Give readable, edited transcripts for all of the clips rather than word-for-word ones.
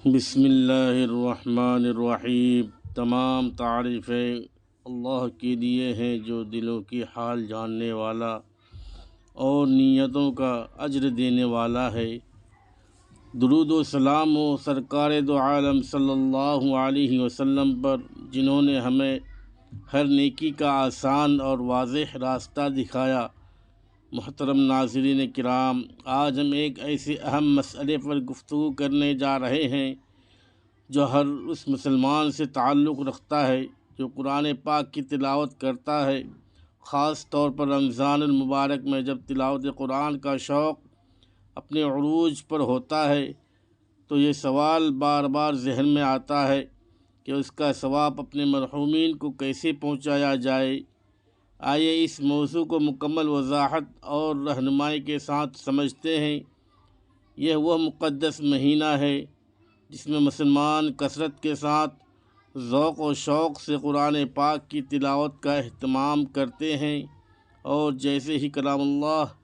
بسم اللہ الرحمن الرحیم۔ تمام تعریفیں اللہ کے لیے ہیں جو دلوں کی حال جاننے والا اور نیتوں کا اجر دینے والا ہے۔ درود و سلام و سرکار دو عالم صلی اللہ علیہ وسلم پر، جنہوں نے ہمیں ہر نیکی کا آسان اور واضح راستہ دکھایا۔ محترم ناظرین کرام، آج ہم ایک ایسے اہم مسئلے پر گفتگو کرنے جا رہے ہیں جو ہر اس مسلمان سے تعلق رکھتا ہے جو قرآن پاک کی تلاوت کرتا ہے۔ خاص طور پر رمضان المبارک میں جب تلاوت قرآن کا شوق اپنے عروج پر ہوتا ہے تو یہ سوال بار بار ذہن میں آتا ہے کہ اس کا ثواب اپنے مرحومین کو کیسے پہنچایا جائے۔ آئیے اس موضوع کو مکمل وضاحت اور رہنمائی کے ساتھ سمجھتے ہیں۔ یہ وہ مقدس مہینہ ہے جس میں مسلمان کثرت کے ساتھ ذوق و شوق سے قرآن پاک کی تلاوت کا اہتمام کرتے ہیں، اور جیسے ہی کلام اللہ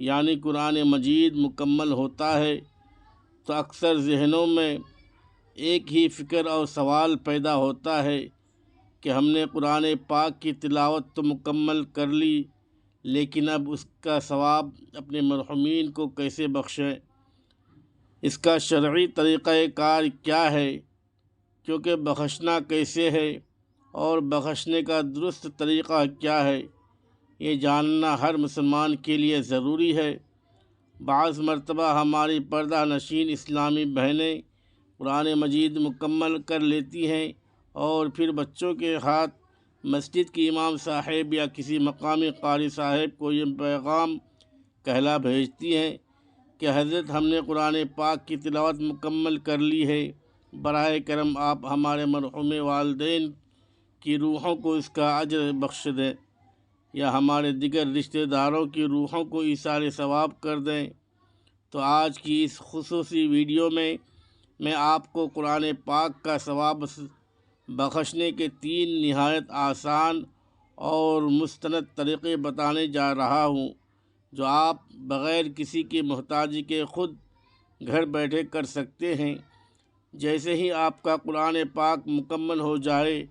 یعنی قرآن مجید مکمل ہوتا ہے تو اکثر ذہنوں میں ایک ہی فکر اور سوال پیدا ہوتا ہے کہ ہم نے قرآن پاک کی تلاوت تو مکمل کر لی، لیکن اب اس کا ثواب اپنے مرحومین کو کیسے بخشیں؟ اس کا شرعی طریقہ کار کیا ہے؟ کیونکہ بخشنا کیسے ہے اور بخشنے کا درست طریقہ کیا ہے، یہ جاننا ہر مسلمان کے لیے ضروری ہے۔ بعض مرتبہ ہماری پردہ نشین اسلامی بہنیں قرآن مجید مکمل کر لیتی ہیں اور پھر بچوں کے ہاتھ مسجد کے امام صاحب یا کسی مقامی قاری صاحب کو یہ پیغام کہلا بھیجتی ہیں کہ حضرت ہم نے قرآن پاک کی تلاوت مکمل کر لی ہے، براہ کرم آپ ہمارے مرحوم والدین کی روحوں کو اس کا اجر بخش دیں، یا ہمارے دیگر رشتہ داروں کی روحوں کو ایصال ثواب کر دیں۔ تو آج کی اس خصوصی ویڈیو میں آپ کو قرآن پاک کا ثواب بخشنے کے 3 نہایت آسان اور مستند طریقے بتانے جا رہا ہوں جو آپ بغیر کسی کی محتاجی کے خود گھر بیٹھے کر سکتے ہیں۔ جیسے ہی آپ کا قرآن پاک مکمل ہو جائے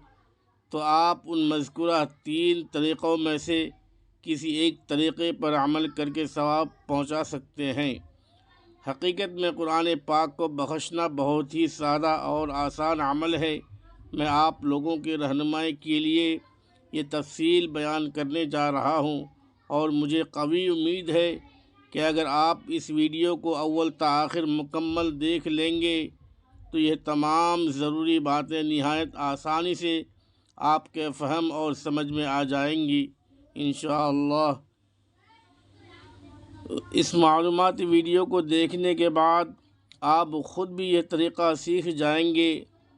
تو آپ ان مذکورہ 3 طریقوں میں سے کسی ایک طریقے پر عمل کر کے ثواب پہنچا سکتے ہیں۔ حقیقت میں قرآن پاک کو بخشنا بہت ہی سادہ اور آسان عمل ہے۔ میں آپ لوگوں کی رہنمائی کے لیے یہ تفصیل بیان کرنے جا رہا ہوں، اور مجھے قوی امید ہے کہ اگر آپ اس ویڈیو کو اول تا آخر مکمل دیکھ لیں گے تو یہ تمام ضروری باتیں نہایت آسانی سے آپ کے فہم اور سمجھ میں آ جائیں گی انشاءاللہ۔ اس معلوماتی ویڈیو کو دیکھنے کے بعد آپ خود بھی یہ طریقہ سیکھ جائیں گے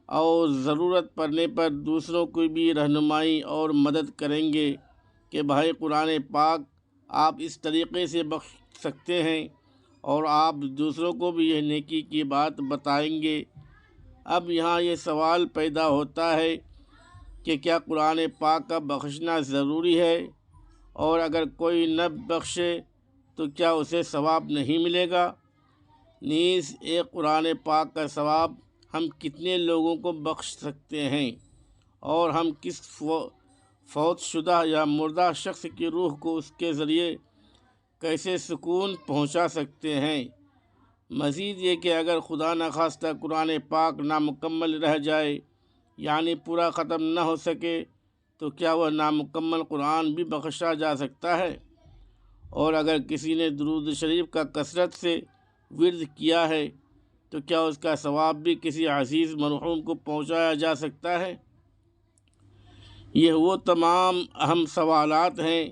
اور ضرورت پڑنے پر دوسروں کو بھی رہنمائی اور مدد کریں گے کہ بھائی قرآن پاک آپ اس طریقے سے بخش سکتے ہیں، اور آپ دوسروں کو بھی یہ نیکی کی بات بتائیں گے۔ اب یہاں یہ سوال پیدا ہوتا ہے کہ کیا قرآن پاک کا بخشنا ضروری ہے، اور اگر کوئی نہ بخشے تو کیا اسے ثواب نہیں ملے گا؟ نیز ایک قرآن پاک کا ثواب ہم کتنے لوگوں کو بخش سکتے ہیں، اور ہم کس فوت شدہ یا مردہ شخص کی روح کو اس کے ذریعے کیسے سکون پہنچا سکتے ہیں؟ مزید یہ کہ اگر خدا نخواستہ قرآن پاک نامکمل رہ جائے یعنی پورا ختم نہ ہو سکے تو کیا وہ نامکمل قرآن بھی بخشا جا سکتا ہے؟ اور اگر کسی نے درود شریف کا کثرت سے ورد کیا ہے تو کیا اس کا ثواب بھی کسی عزیز مرحوم کو پہنچایا جا سکتا ہے؟ یہ وہ تمام اہم سوالات ہیں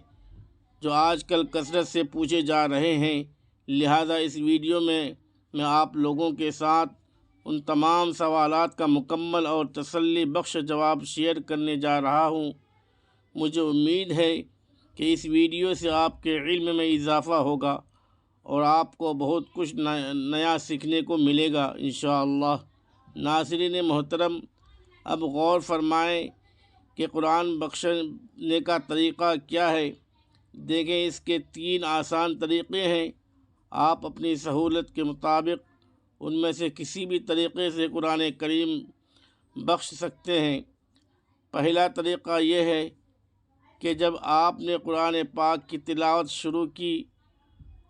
جو آج کل کثرت سے پوچھے جا رہے ہیں، لہذا اس ویڈیو میں آپ لوگوں کے ساتھ ان تمام سوالات کا مکمل اور تسلی بخش جواب شیئر کرنے جا رہا ہوں۔ مجھے امید ہے کہ اس ویڈیو سے آپ کے علم میں اضافہ ہوگا اور آپ کو بہت کچھ نیا سیکھنے کو ملے گا انشاءاللہ۔ ناظرین محترم، اب غور فرمائیں کہ قرآن بخشنے کا طریقہ کیا ہے۔ دیکھیں، اس کے 3 آسان طریقے ہیں۔ آپ اپنی سہولت کے مطابق ان میں سے کسی بھی طریقے سے قرآن کریم بخش سکتے ہیں۔ پہلا طریقہ یہ ہے کہ جب آپ نے قرآن پاک کی تلاوت شروع کی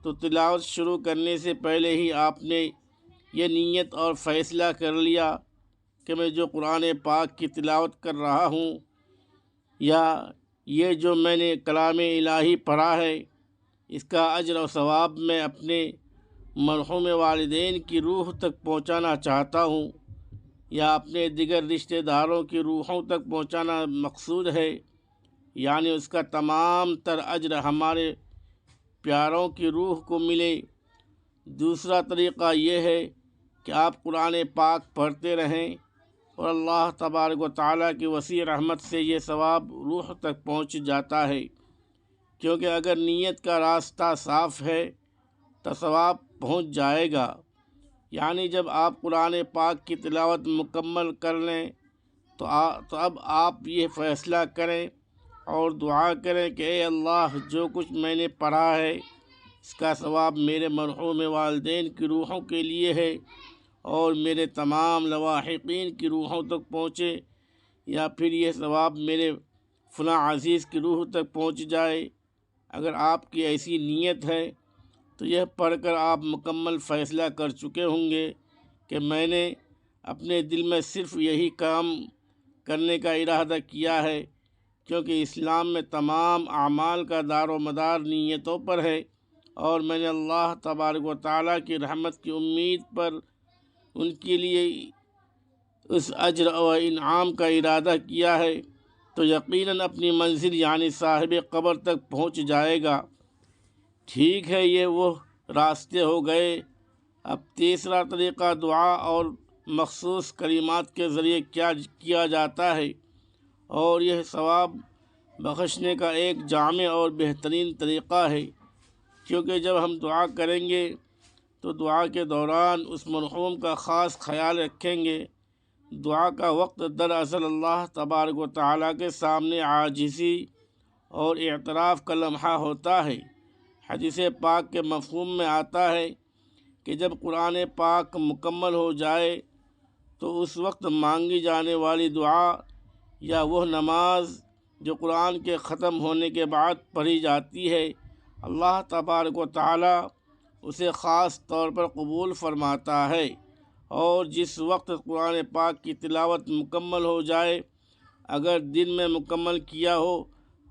تو تلاوت شروع کرنے سے پہلے ہی آپ نے یہ نیت اور فیصلہ کر لیا کہ میں جو قرآن پاک کی تلاوت کر رہا ہوں یا یہ جو میں نے کلام الہی پڑھا ہے، اس کا اجر و ثواب میں اپنے مرحوم والدین کی روح تک پہنچانا چاہتا ہوں یا اپنے دیگر رشتہ داروں کی روحوں تک پہنچانا مقصود ہے، یعنی اس کا تمام تر اجر ہمارے پیاروں کی روح کو ملے۔ دوسرا طریقہ یہ ہے کہ آپ قرآن پاک پڑھتے رہیں اور اللہ تبارک و تعالیٰ کی وسیع رحمت سے یہ ثواب روح تک پہنچ جاتا ہے، کیونکہ اگر نیت کا راستہ صاف ہے تو ثواب پہنچ جائے گا۔ یعنی جب آپ قرآن پاک کی تلاوت مکمل کر لیں تو اب آپ یہ فیصلہ کریں اور دعا کریں کہ اے اللہ، جو کچھ میں نے پڑھا ہے اس کا ثواب میرے مرحوم والدین کی روحوں کے لیے ہے اور میرے تمام لواحقین کی روحوں تک پہنچے، یا پھر یہ ثواب میرے فلاں عزیز کی روح تک پہنچ جائے۔ اگر آپ کی ایسی نیت ہے تو یہ پڑھ کر آپ مکمل فیصلہ کر چکے ہوں گے کہ میں نے اپنے دل میں صرف یہی کام کرنے کا ارادہ کیا ہے، کیونکہ اسلام میں تمام اعمال کا دار و مدار نیتوں پر ہے، اور میں نے اللہ تبارک و تعالیٰ کی رحمت کی امید پر ان کے لیے اس اجر و انعام کا ارادہ کیا ہے، تو یقیناً اپنی منزل یعنی صاحب قبر تک پہنچ جائے گا۔ ٹھیک ہے، یہ وہ راستے ہو گئے۔ اب تیسرا طریقہ دعا اور مخصوص کلمات کے ذریعے کیا جاتا ہے، اور یہ ثواب بخشنے کا ایک جامع اور بہترین طریقہ ہے، کیونکہ جب ہم دعا کریں گے تو دعا کے دوران اس مرحوم کا خاص خیال رکھیں گے۔ دعا کا وقت دراصل اللہ تبارک و تعالیٰ کے سامنے عاجزی اور اعتراف کا لمحہ ہوتا ہے۔ حدیث پاک کے مفہوم میں آتا ہے کہ جب قرآن پاک مکمل ہو جائے تو اس وقت مانگی جانے والی دعا یا وہ نماز جو قرآن کے ختم ہونے کے بعد پڑھی جاتی ہے، اللہ تبارک و تعالیٰ اسے خاص طور پر قبول فرماتا ہے، اور جس وقت قرآن پاک کی تلاوت مکمل ہو جائے، اگر دن میں مکمل کیا ہو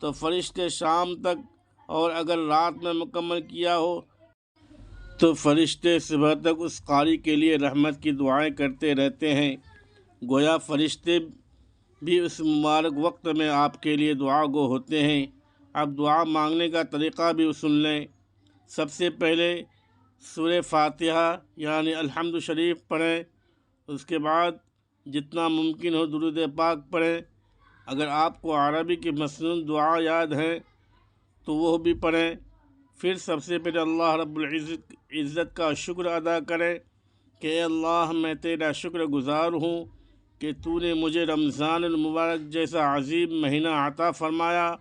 تو فرشتے شام تک، اور اگر رات میں مکمل کیا ہو تو فرشتے صبح تک اس قاری کے لیے رحمت کی دعائیں کرتے رہتے ہیں۔ گویا فرشتے بھی اس مبارک وقت میں آپ کے لیے دعا گو ہوتے ہیں۔ اب دعا مانگنے کا طریقہ بھی سن لیں۔ سب سے پہلے سورہ فاتحہ یعنی الحمد شریف پڑھیں، اس کے بعد جتنا ممکن ہو درود پاک پڑھیں۔ اگر آپ کو عربی کی مسنون دعا یاد ہے تو وہ بھی پڑھیں۔ پھر سب سے پہلے اللہ رب العزت کا شکر ادا کریں کہ اے اللہ، میں تیرا شکر گزار ہوں کہ تو نے مجھے رمضان المبارک جیسا عظیم مہینہ عطا فرمایا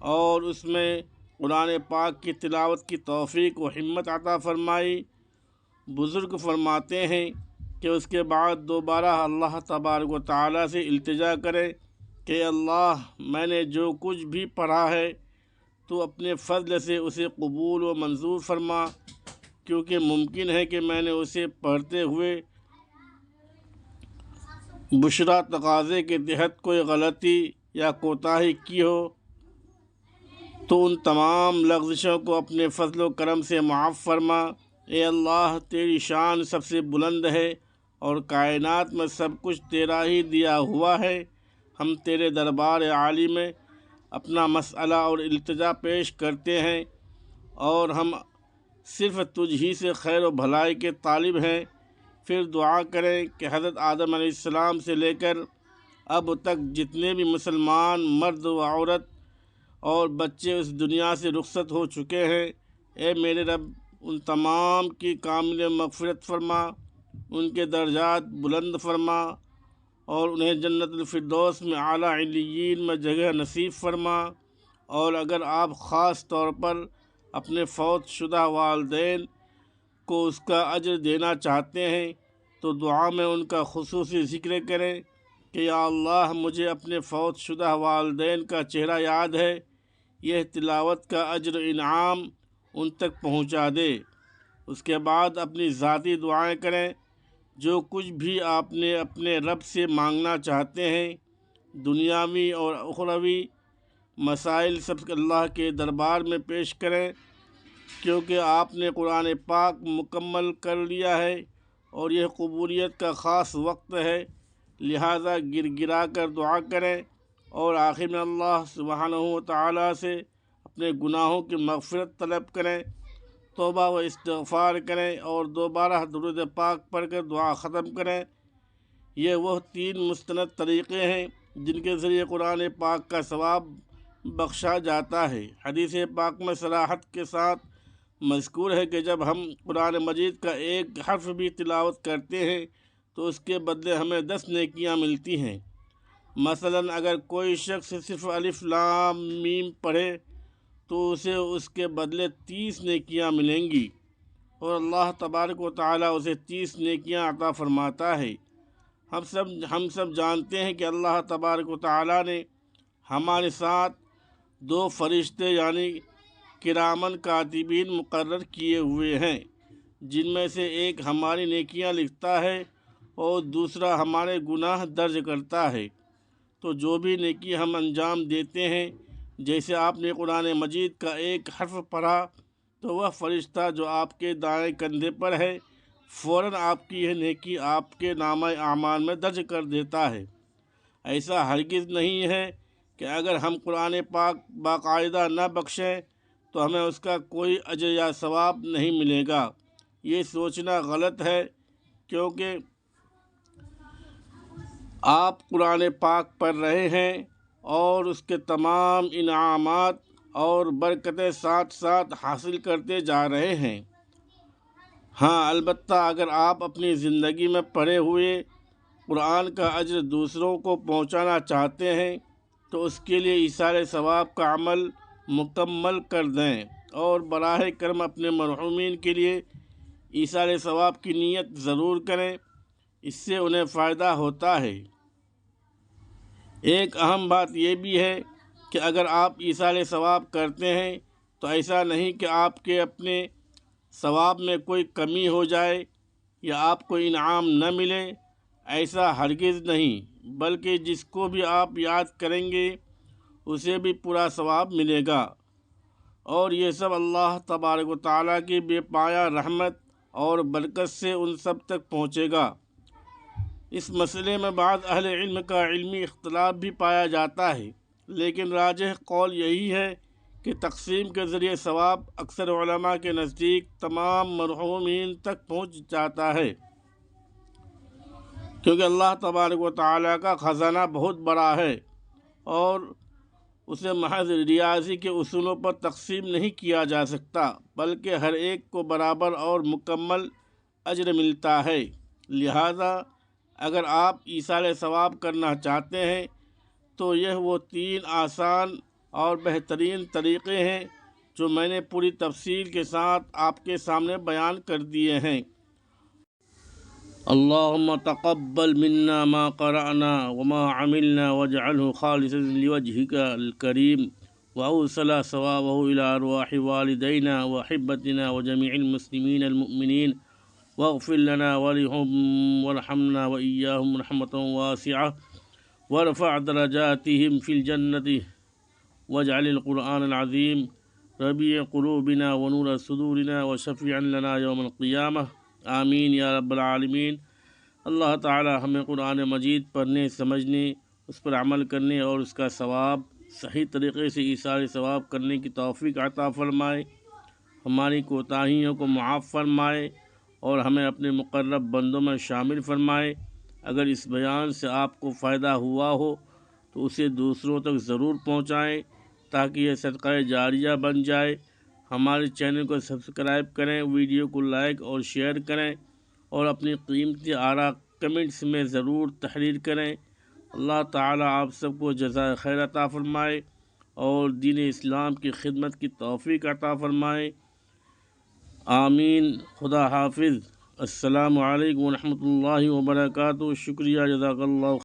اور اس میں قرآن پاک کی تلاوت کی توفیق و ہمت عطا فرمائی۔ بزرگ فرماتے ہیں کہ اس کے بعد دوبارہ اللہ تبارک و تعالیٰ سے التجا کریں کہ اے اللہ، میں نے جو کچھ بھی پڑھا ہے تو اپنے فضل سے اسے قبول و منظور فرما، کیونکہ ممکن ہے کہ میں نے اسے پڑھتے ہوئے بشرا تقاضے کے تحت کوئی غلطی یا کوتاہی کی ہو، تو ان تمام لغزشوں کو اپنے فضل و کرم سے معاف فرما۔ اے اللہ، تیری شان سب سے بلند ہے اور کائنات میں سب کچھ تیرا ہی دیا ہوا ہے۔ ہم تیرے دربار عالی میں اپنا مسئلہ اور التجا پیش کرتے ہیں، اور ہم صرف تجھ ہی سے خیر و بھلائی کے طالب ہیں۔ پھر دعا کریں کہ حضرت آدم علیہ السلام سے لے کر اب تک جتنے بھی مسلمان مرد و عورت اور بچے اس دنیا سے رخصت ہو چکے ہیں، اے میرے رب، ان تمام کی کامل مغفرت فرما، ان کے درجات بلند فرما اور انہیں جنت الفردوس میں اعلیٰ علیین میں جگہ نصیب فرما۔ اور اگر آپ خاص طور پر اپنے فوت شدہ والدین کو اس کا اجر دینا چاہتے ہیں تو دعا میں ان کا خصوصی ذکر کریں کہ یا اللہ مجھے اپنے فوت شدہ والدین کا چہرہ یاد ہے، یہ تلاوت کا اجر و انعام ان تک پہنچا دے۔ اس کے بعد اپنی ذاتی دعائیں کریں، جو کچھ بھی آپ نے اپنے رب سے مانگنا چاہتے ہیں، دنیاوی اور اخروی مسائل سب اللہ کے دربار میں پیش کریں، کیونکہ آپ نے قرآن پاک مکمل کر لیا ہے اور یہ قبولیت کا خاص وقت ہے، لہذا گر گرا کر دعا کریں اور آخر میں اللہ سبحانہ و تعالیٰ سے اپنے گناہوں کی مغفرت طلب کریں، توبہ و استغفار کریں اور دوبارہ درود پاک پڑھ کر دعا ختم کریں۔ یہ وہ 3 مستند طریقے ہیں جن کے ذریعے قرآن پاک کا ثواب بخشا جاتا ہے۔ حدیث پاک میں صراحت کے ساتھ مذکور ہے کہ جب ہم قرآن مجید کا ایک حرف بھی تلاوت کرتے ہیں تو اس کے بدلے ہمیں 10 نیکیاں ملتی ہیں۔ مثلا اگر کوئی شخص صرف الف لام میم پڑھے تو اسے اس کے بدلے 30 نیکیاں ملیں گی اور اللہ تبارک و تعالیٰ اسے 30 نیکیاں عطا فرماتا ہے۔ ہم سب جانتے ہیں کہ اللہ تبارک و تعالیٰ نے ہمارے ساتھ 2 فرشتے یعنی کرامن کاتبین مقرر کیے ہوئے ہیں، جن میں سے ایک ہماری نیکیاں لکھتا ہے اور دوسرا ہمارے گناہ درج کرتا ہے۔ تو جو بھی نیکی ہم انجام دیتے ہیں، جیسے آپ نے قرآن مجید کا ایک حرف پڑھا تو وہ فرشتہ جو آپ کے دائیں کندھے پر ہے فوراً آپ کی یہ نیکی آپ کے نامہ اعمال میں درج کر دیتا ہے۔ ایسا ہرگز نہیں ہے کہ اگر ہم قرآن پاک باقاعدہ نہ بخشیں تو ہمیں اس کا کوئی اجر یا ثواب نہیں ملے گا۔ یہ سوچنا غلط ہے، کیونکہ آپ قرآن پاک پڑھ رہے ہیں اور اس کے تمام انعامات اور برکتیں ساتھ ساتھ حاصل کرتے جا رہے ہیں۔ ہاں البتہ اگر آپ اپنی زندگی میں پڑھے ہوئے قرآن کا اجر دوسروں کو پہنچانا چاہتے ہیں تو اس کے لیے ایثار ثواب کا عمل مکمل کر دیں اور براہ کرم اپنے مرحومین کے لیے ایثار ثواب کی نیت ضرور کریں، اس سے انہیں فائدہ ہوتا ہے۔ ایک اہم بات یہ بھی ہے کہ اگر آپ ایثار ثواب کرتے ہیں تو ایسا نہیں کہ آپ کے اپنے ثواب میں کوئی کمی ہو جائے یا آپ کو انعام نہ ملے، ایسا ہرگز نہیں، بلکہ جس کو بھی آپ یاد کریں گے اسے بھی پورا ثواب ملے گا، اور یہ سب اللہ تبارک و تعالیٰ کی بے پایہ رحمت اور برکت سے ان سب تک پہنچے گا۔ اس مسئلے میں بعض اہل علم کا علمی اختلاف بھی پایا جاتا ہے، لیکن راجح قول یہی ہے کہ تقسیم کے ذریعے ثواب اکثر علماء کے نزدیک تمام مرحومین تک پہنچ جاتا ہے، کیونکہ اللہ تبارک و تعالیٰ کا خزانہ بہت بڑا ہے اور اسے محض ریاضی کے اصولوں پر تقسیم نہیں کیا جا سکتا، بلکہ ہر ایک کو برابر اور مکمل اجر ملتا ہے۔ لہذا اگر آپ ایثار ثواب کرنا چاہتے ہیں تو یہ وہ 3 آسان اور بہترین طریقے ہیں جو میں نے پوری تفصیل کے ساتھ آپ کے سامنے بیان کر دیے ہیں۔ اللہم تقبل منا ما قرأنا وما عملنا واجعله خالصا لوجهك الكريم وأوصل ثوابه إلى أرواح والدينا وأحبتنا وجميع المسلمين المؤمنين واغفر لنا ولهم وارحمنا وإياهم رحمة واسعة وارفع درجاتهم في الجنة واجعل القرآن العظيم ربيع قلوبنا ونور صدورنا وشفيعا لنا يوم القيامة آمین یا رب العالمین۔ اللہ تعالی ہمیں قرآن مجید پڑھنے، سمجھنے، اس پر عمل کرنے اور اس کا ثواب صحیح طریقے سے ایثار ثواب کرنے کی توفیق عطا فرمائے، ہماری کوتاہیوں کو معاف فرمائے اور ہمیں اپنے مقرب بندوں میں شامل فرمائے۔ اگر اس بیان سے آپ کو فائدہ ہوا ہو تو اسے دوسروں تک ضرور پہنچائیں تاکہ یہ صدقہ جاریہ بن جائے۔ ہمارے چینل کو سبسکرائب کریں، ویڈیو کو لائک اور شیئر کریں اور اپنی قیمتی آراء کمنٹس میں ضرور تحریر کریں۔ اللہ تعالی آپ سب کو جزائے خیر عطا فرمائے اور دین اسلام کی خدمت کی توفیق عطا فرمائے۔ آمین۔ خدا حافظ۔ السلام علیکم ورحمۃ اللہ وبرکاتہ۔ شکریہ، جزاک اللہ۔